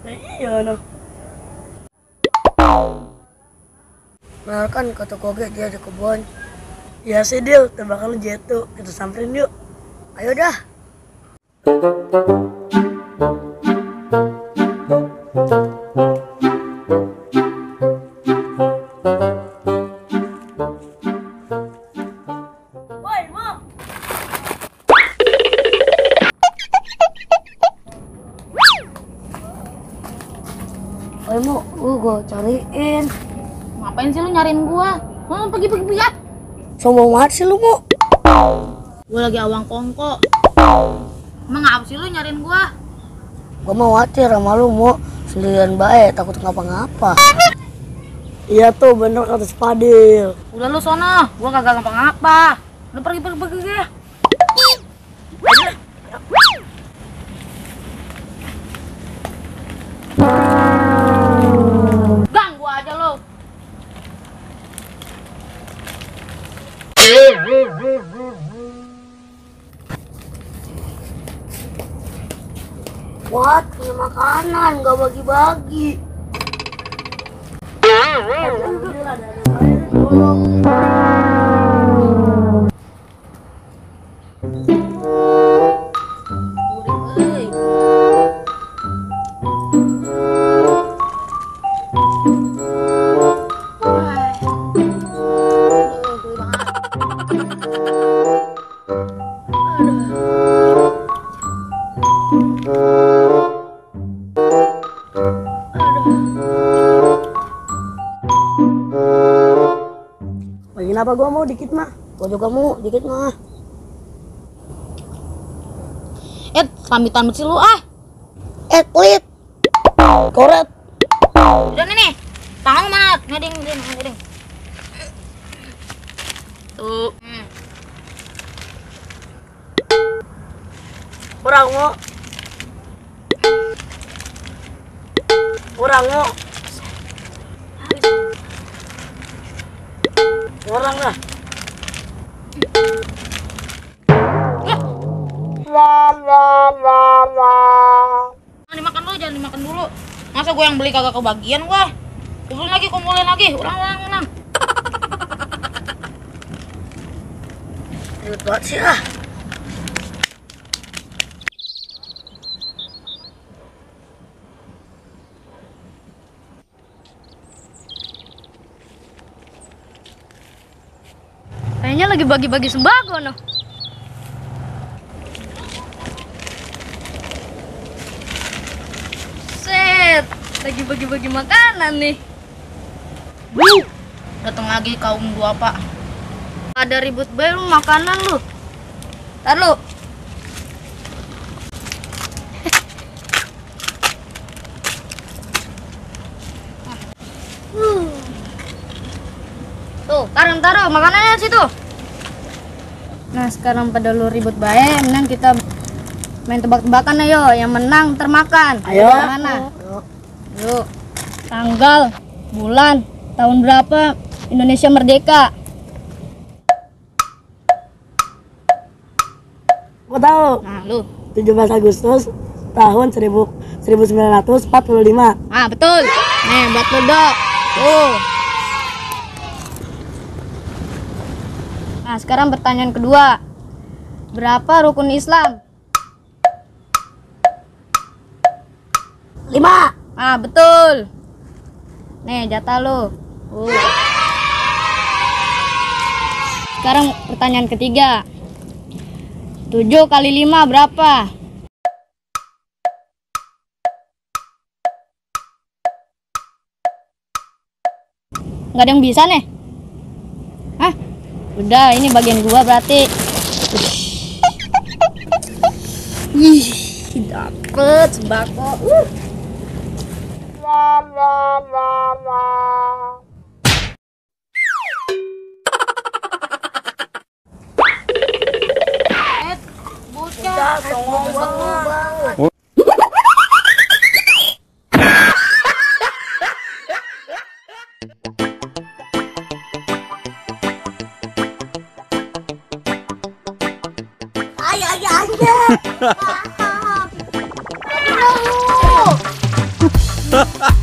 Iya noh. Nah kan kata Koge dia di kebun. Ya sih Dil, tebakan lu jatuh. Kita samperin yuk. Ayo dah. Woi, Mo. Woi, Mo, gua cariin. Ngapain sih lu nyariin gua? Pergi ya. Sombong banget sih lu, Mo. Gua lagi awang kongko. Emang apa sih lu nyariin gua? Gua mau khawatir sama lu, Mo. Sendirian baik, takut ngapa-ngapa. Iya tuh, bener kata Spadil. Udah lu sono, gua kagak ngapa-ngapa. Lu pergi ya. Ganggu aja lu. What? Punya makanan, gak bagi-bagi. Kenapa gua mau dikit mah? Gua juga mau dikit mah. Pamitan bersih lu ah. Klit. Koret. Udah nih. Tangan mana? Ngeding. Tuh. Kurang mau. Orang lah. Jangan dimakan dulu. Masa gue yang beli kagak kebagian gua? Kumpulin lagi. Ulang. Ribet banget sih ah. Kayaknya lagi bagi-bagi sembako noh. Set, lagi bagi-bagi makanan nih. Datang lagi kaum dua pak. Ada ribut bae lu makanan lu. Tar lu. Tuh, taruh makanannya situ. Nah, sekarang pada lu ribut bae, mending kita main tebak-tebakan ayo, yang menang termakan. Ayo. Mana? Yuk. Tanggal, bulan, tahun berapa Indonesia merdeka? Gua tahu. Nah lu. 17 Agustus tahun 1945. Ah betul. Nih buat lu dok. Tuh. Nah, sekarang pertanyaan kedua. Berapa rukun Islam? 5. Ah, betul. Nih, jatah lu. Sekarang pertanyaan ketiga. 7 kali 5 berapa? Nggak ada yang bisa nih? Hah? Udah, ini bagian gua berarti. Ih, dapet sembako. Bocah, Songong banget. Ayo. Hahaha.